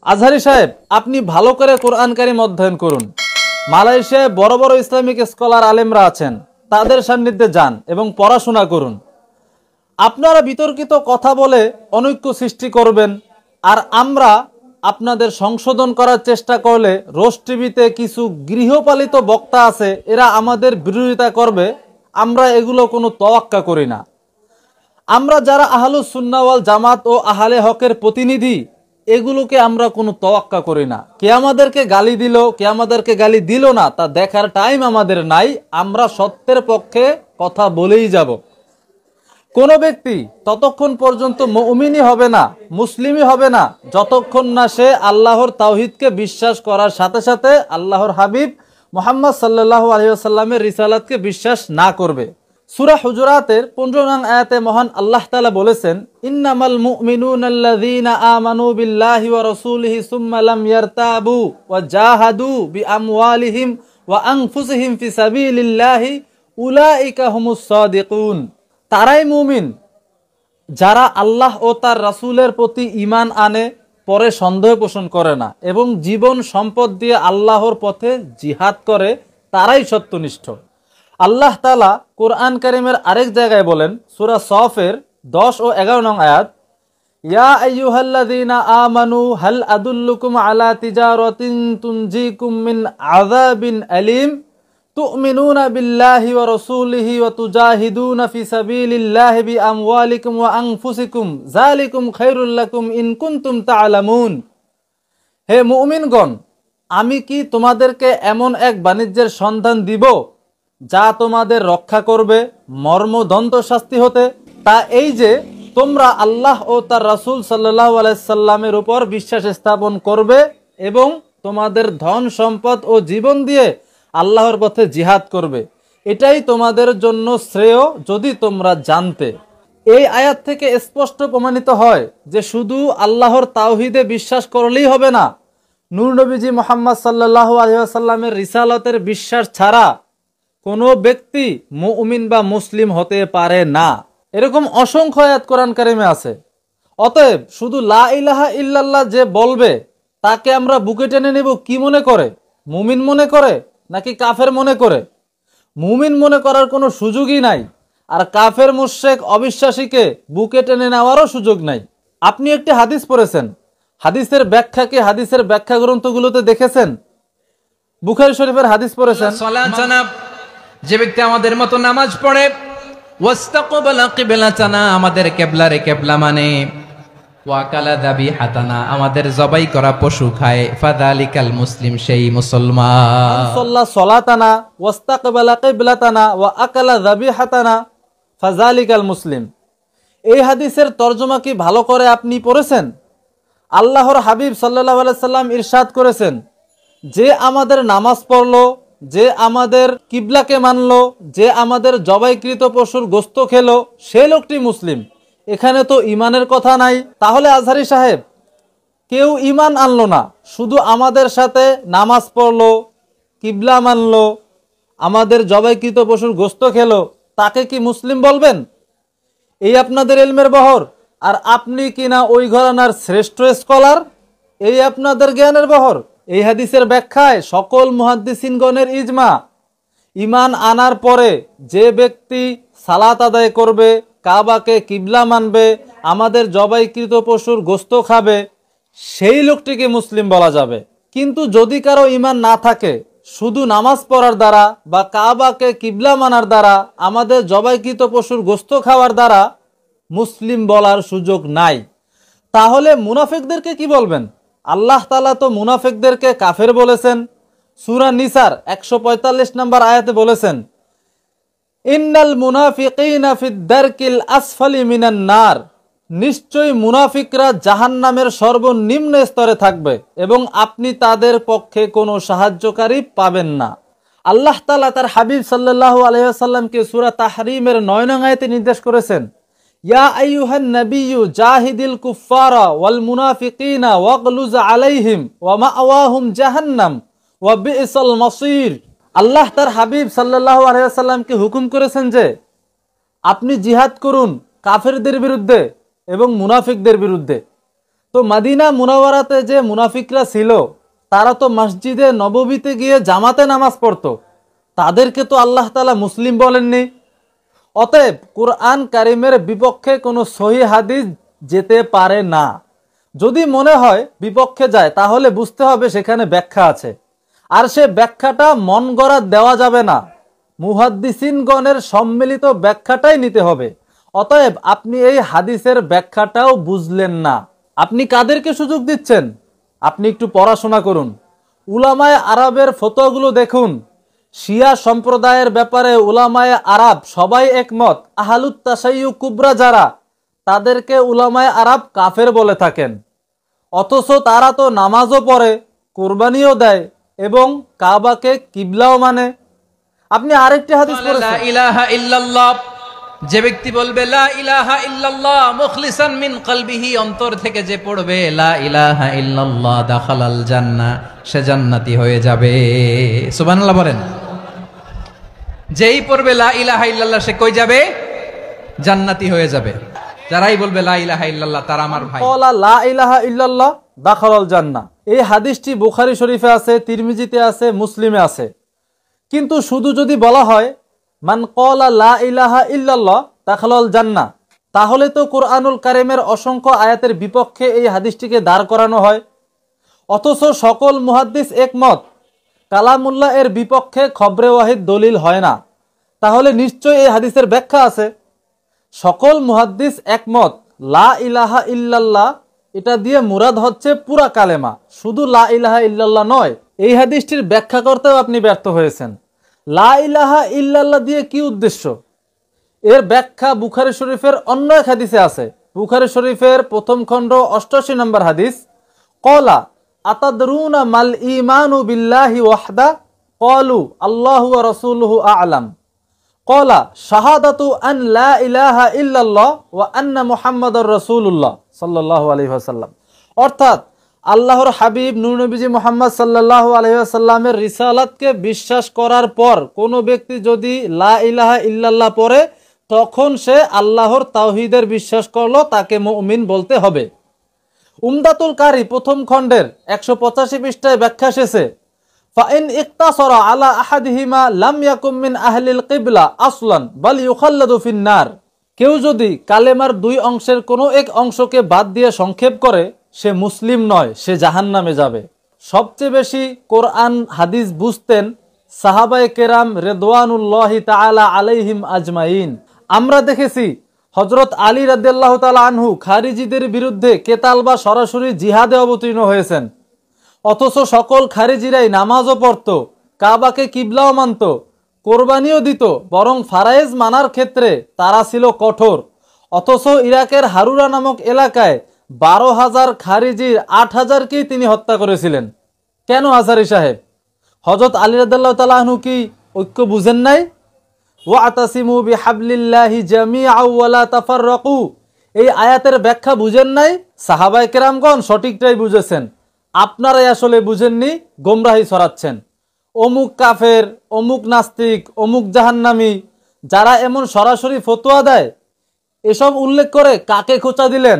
আজহারি সাহেব, আপনি ভালো করে কোরআন কারীম অধ্যয়ন করুন। মালয়েশিয়ায় বড় বড় ইসলামিক স্কলার আলেমরা আছেন, তাদের সান্নিধ্যে যান এবং পড়াশোনা করুন। আপনারা বিতর্কিত কথা বলে অনৈক্য সৃষ্টি করবেন, আর আমরা আপনাদের সংশোধন করার চেষ্টা করলে রোজ টিভিতে কিছু গৃহপালিত বক্তা আছে, এরা আমাদের বিরোধিতা করবে। আমরা এগুলো কোনো তোয়াক্কা করি না। আমরা যারা আহলুস সুন্নাহ ওয়াল জামাত ও আহলে হকের প্রতিনিধি, এগুলোকে আমরা কোনো তোয়াক্কা করি না। কে আমাদেরকে গালি দিল, কে আমাদেরকে গালি দিল না, তা দেখার টাইম আমাদের নাই। আমরা সত্যের পক্ষে কথা বলেই যাব। কোন ব্যক্তি ততক্ষণ পর্যন্ত মুমিনই হবে না, মুসলিমই হবে না, যতক্ষণ না সে আল্লাহর তাওহীদকে বিশ্বাস করার সাথে সাথে আল্লাহর হাবিব মুহাম্মদ সাল্লাল্লাহু আলাইহি ওয়াসাল্লামের রিসালাতকে বিশ্বাস না করবে। সূরা হুজুরাতের 15 নং আয়াতে মহান আল্লাহ তাআলা বলেছেন, ইন্নামাল মুমিনুনাল্লাযীনা আমানু বিল্লাহি ওয়া রাসূলিহি সুম্মা লাম ইয়ারতাবু ওয়া জাহাদু বিআমওয়ালিহিম ওয়া আনফুসিহিম ফি সাবিলিল্লাহি উলাইকা হুমুস সাদিকুন। তারাই মুমিন যারা আল্লাহ ও তার রাসূলের প্রতি ঈমান আনে, পরে সন্দেহ পোষণ করে না এবং জীবন সম্পদ দিয়ে আল্লাহর পথে জিহাদ করে, তারাই সত্যনিষ্ঠ। আল্লাহ তাআলা কোরআন কারীমের আরেক জায়গায় বলেন, সূরা সফের 10 ও 11 নং আয়াত, ইয়া আইয়ুহাল্লাযীনা আমানু হাল আদুল্লুকুম আলা তিজারাতিন তুনজিকুম মিন আযাবিন আলীম তুমিনুনা বিল্লাহি ওয়া রাসূলিহি ওয়া তুজাহিদুনা ফি সাবিলিল্লাহি বিআমওয়ালিকুম ওয়া আনফুসিকুম যালিকুম খায়রুল লাকুম ইন কুনতুম তা'লামুন। হে মুমিনগণ, আমি কি তোমাদেরকে এমন এক বাণিজ্যের সন্ধান দিব যা তোমাদের রক্ষা করবে মর্মদন্ত শাস্তি হতে? তা এই যে তোমরা আল্লাহ ও তার রাসূল সাল্লাল্লাহু আলাইহি সাল্লামের উপর বিশ্বাস স্থাপন করবে এবং তোমাদের ধন সম্পদ ও জীবন দিয়ে আল্লাহর পথে জিহাদ করবে। এটাই তোমাদের জন্য শ্রেয় যদি তোমরা জানতে। এই আয়াত থেকে স্পষ্ট প্রমাণিত হয় যে শুধু আল্লাহর তাওহীদে বিশ্বাস করলেই হবে না, নূর নবীজি মুহাম্মদ সাল্লাল্লাহু আলাইহি ওয়াসাল্লামের রিসালাতের বিশ্বাস ছাড়া কোনো ব্যক্তি মুমিন বা মুসলিম হতে পারে না। এরকম অসংখ্য আয়াত কোরআন কারীমে আছে। অতএব শুধু লা ইলাহা ইল্লাল্লাহ যে বলবে তাকে আমরা বুকে টেনে নেব কি মনে করে? মুমিন মনে করে নাকি কাফের মনে করে? মুমিন মনে করার কোনো সুযোগই নাই, আর কাফের মুশরিক অবিশ্বাসীকে বুকে টেনে নেওয়ারও সুযোগ নাই। আপনি একটি হাদিস পড়েছেন, হাদিসের ব্যাখ্যা কি হাদিসের ব্যাখ্যা গ্রন্থগুলোতে দেখেছেন? বুখারী শরীফের হাদিস পড়েছেন, যে ব্যক্তি আমাদের মতো নামাজ পড়ে, ওয়াস্তাকবালা কিবলাতানা, আমাদের কিবলারে কিবলা মানে, ওয়াকালা যাবিহাতানা, আমাদের জবাই করা পশু খায়, ফাযালিকাল মুসলিম, সেই মুসলমান। সাল্লা সালাতানা ওয়াস্তাকবালা কিবলাতানা ওয়া আকালা যাবিহাতানা ফাযালিকাল মুসলিম। এই হাদিসের তরজমা কি ভালো করে আপনি পড়েছেন? আল্লাহর হাবিব সাল্লাল্লাহু আলাইহি সাল্লাম ইরশাদ করেছেন, যে আমাদের নামাজ পড়লো, যে আমাদের কিবলাকে মানলো, যে আমাদের জবাইকৃত পশুর গোশত খেলো, সে লোকটি মুসলিম। এখানে তো ঈমানের কথা নাই। তাহলে আজহারি সাহেব, কেউ ঈমান আনলো না, শুধু আমাদের সাথে নামাজ পড়লো, কিবলা মানলো, আমাদের জবাইকৃত পশুর গোশত খেলো, তাকে কি মুসলিম বলবেন? এই আপনাদের ইলমের বহর, আর আপনি কিনা ওই ঘরানার শ্রেষ্ঠ স্কলার, এই আপনাদের জ্ঞানের বহর। এই হাদিসের ব্যাখ্যায় সকল মুহাদ্দিসিনগণের ইজমা, ঈমান আনার পরে যে ব্যক্তি সালাত আদায় করবে, কাবাকে কিবলা মানবে, আমাদের জবাইকৃত পশুর গোশত খাবে, সেই লোকটিকে মুসলিম বলা যাবে। কিন্তু যদি কারো ঈমান না থাকে, শুধু নামাজ পড়ার দ্বারা বা কাবাকে কিবলা মানার দ্বারা, আমাদের জবাইকৃত পশুর গোশত খাওয়ার দ্বারা মুসলিম বলার সুযোগ নাই, তাহলে মুনাফিকদেরকে কি বলবেন? আল্লাহ তাআলা তো মুনাফিকদেরকে কাফের বলেছেন। সূরা নিসার 145 নম্বর আয়াতে বলেছেন, ইন্নাল মুনাফিকিনা ফিদ দারকিল আসফালি মিনান নার, নিশ্চয়ই মুনাফিকরা জাহান্নামের সর্বনিম্ন স্তরে থাকবে এবং আপনি তাদের পক্ষে কোনো সাহায্যকারী পাবেন না। আল্লাহ তাআলা তার হাবিব সাল্লাল্লাহু আলাইহি ওয়াসাল্লামকে সূরা তাহরিমের 9 নং আয়াতে নির্দেশ করেছেন, ইয়া আইয়ুহান নাবিয়্যু জাহিদিল কুফারা ওয়াল মুনাফিকিনা ওয়াগলুজ আলাইহিম ওয়া মাআওয়াহুম জাহান্নাম ওয়া বি'সাল মাসির। আল্লাহ তার হাবিব সাল্লাল্লাহু আলাইহি ওয়াসাল্লামকে হুকুম করেছেন যে আপনি জিহাদ করুন কাফেরদের বিরুদ্ধে এবং মুনাফিকদের বিরুদ্ধে। তো মদিনা মুনাওয়ারাতে যে মুনাফিকরা ছিল তারা তো মসজিদে নববীতে গিয়ে জামাতে নামাজ পড়তো, তাদেরকে তো আল্লাহ তাআলা মুসলিম বলেননি। অতএব কুরআন কারিমের বিপক্ষে কোনো সহিহ হাদিস যেতে পারে না। যদি মনে হয় বিপক্ষে যায় তাহলে বুঝতে হবে সেখানে ব্যাখ্যা আছে, আর সে ব্যাখ্যাটা মন গড়া দেওয়া যাবে না, মুহাদ্দিসিনগণের সম্মিলিত ব্যাখ্যাটাই নিতে হবে। অতএব আপনি এই হাদিসের ব্যাখ্যাটাও বুঝলেন না, আপনি কাদেরকে সুযোগ দিচ্ছেন? আপনি একটু পড়াশোনা করুন, উলামায়ে আরবের ফতোয়াগুলো দেখুন। শিয়া সম্প্রদায়ের ব্যাপারে উলামায়ে আরব সবাই একমত। আহলুত তাশাইয়্যু কুবরা যারা, তাদেরকে উলামায়ে আরব কাফের বলে থাকেন। অথচ তারা তো নামাজও পড়ে, কুরবানিও দেয় এবং কাবাকে কিবলাও মানে। আপনি আরেকটি হাদিস লা পড়েছেন, ইলাহা ইল্লাল্লাহ, যে ব্যক্তি বলবে লা ইলাহা ইল্লাল্লাহ মুখলিসান মিন কলবিহি, অন্তর থেকে যে পড়বে লা ইলাহা ইল্লাল্লাহ দাখালাল জান্নাহ, সে জান্নাতি হয়ে যাবে। সুবহানাল্লাহ বলেন। যেই পড়বে লা ইলাহা ইল্লাল্লাহ সে কই যাবে? জান্নাতি হয়ে যাবে। যারাই বলবে লা ইলাহা ইল্লাল্লাহ তারা আমার ভাই। ক্বালা লা ইলাহা ইল্লাল্লাহ দাখালাল জান্নাহ, এই হাদিসটি বুখারী শরীফে আছে, তিরমিজিতে আছে, মুসলিমে আছে। কিন্তু শুধু যদি বলা হয় মান ক্বালা লা ইলাহা ইল্লাল্লাহ দাখালাল জান্নাহ, তাহলে তো কুরআনুল কারীমের অসংখ্য আয়াতের বিপক্ষে এই হাদিসটিকে দাঁড় করানো হয়। অথচ সকল মুহাদ্দিস একমত কালামুল্লাহ এর বিপক্ষে খবরে ওয়াহিদ দলিল হয় না, তাহলে নিশ্চয়ই এই হাদিসের ব্যাখ্যা আছে। সকল মুহাদ্দিস একমত লা ইলাহা ইল্লাল্লাহ এটা দিয়ে মুরাদ হচ্ছে পুরা কালেমা, শুধু লা ইলাহা ইল্লাল্লাহ নয়। এই হাদিসটির ব্যাখ্যা করতেও আপনি ব্যর্থ হয়েছেন। লা ইলাহা ইল্লাল্লাহ দিয়ে কি উদ্দেশ্য? এর ব্যাখ্যা বুখারী শরীফের অন্য এক হাদিসে আছে। বুখারী শরীফের প্রথম খণ্ড 88 নম্বর হাদিস, ক্বালা আতাদরুনা মাল ঈমানু বিল্লাহি ওয়াহদা ক্বালু আল্লাহু ওয়া রাসূলুহু আ'লাম ক্বালা শাহাদাতু আন লা ইলাহা ইল্লাল্লাহ ওয়া আন্না মুহাম্মাদুর রাসূলুল্লাহ সাল্লাল্লাহু আলাইহি ওয়াসাল্লাম। অর্থাৎ আল্লাহর হাবিব নূর নবীজি মুহাম্মদ সাল্লাল্লাহু আলাইহি ওয়াসাল্লামের রিসালাতকে বিশ্বাস করার পর কোনো ব্যক্তি যদি লা ইলাহা ইল্লাল্লাহ পড়ে তখন সে আল্লাহর তাওহীদের বিশ্বাস করলো, তাকে মুমিন বলতে হবে। উমদাতুল কারি প্রথম খণ্ডের 185 পৃষ্ঠায় ব্যাখ্যা এসেছে, ফাইন ইকতাসারা আলা আহাদিহিমা লাম ইয়াকুম মিন আহলিল কিবলা আসলান বাল ইউখাল্লাদু ফিন্নার। কেউ যদি কালেমার দুই অংশের কোনো এক অংশকে বাদ দিয়ে সংক্ষেপ করে সে মুসলিম নয়, সে জাহান্নামে যাবে। সবচেয়ে বেশি কোরআন হাদিস বুঝতেন সাহাবায়ে কেরাম রিদওয়ানুল্লাহি তাআলা আলাইহিম আজমাইন। আমরা দেখেছি হযরত আলী রাদিয়াল্লাহু তাআলা আনহু খারিজিদের বিরুদ্ধে কেতাল বা সরাসরি জিহাদে অবতীর্ণ হয়েছেন। অথচ সকল খারিজিরাই নামাজও পড়তো, কাবাকে কিবলাও মানত, কোরবানিও দিত, বরং ফারায়েজ মানার ক্ষেত্রে তারা ছিল কঠোর। অথচ ইরাকের হারুরা নামক এলাকায় 12,000 খারিজির 8,000কেই তিনি হত্যা করেছিলেন। কেন আজহারী সাহেব? হযরত আলী রাদিয়াল্লাহু তাআলা আনহু কি ঐক্য বুঝেন নাই? ওয়াতাসিমু বিহাবলিল্লাহি জামিআ ওয়া লা তাফাররাকু, এই আয়াতের ব্যাখ্যা বুঝেন নাই? সাহাবায়ে কেরামগণ সঠিকটাই বুঝেছেন, আপনারাই আসলে বুঝেননি, গোমরাহি ছড়াচ্ছেন। অমুক কাফের, অমুক নাস্তিক, অমুক জাহান্নামী, যারা এমন সরাসরি ফতোয়া দেয়, এসব উল্লেখ করে কাকে খোঁচা দিলেন?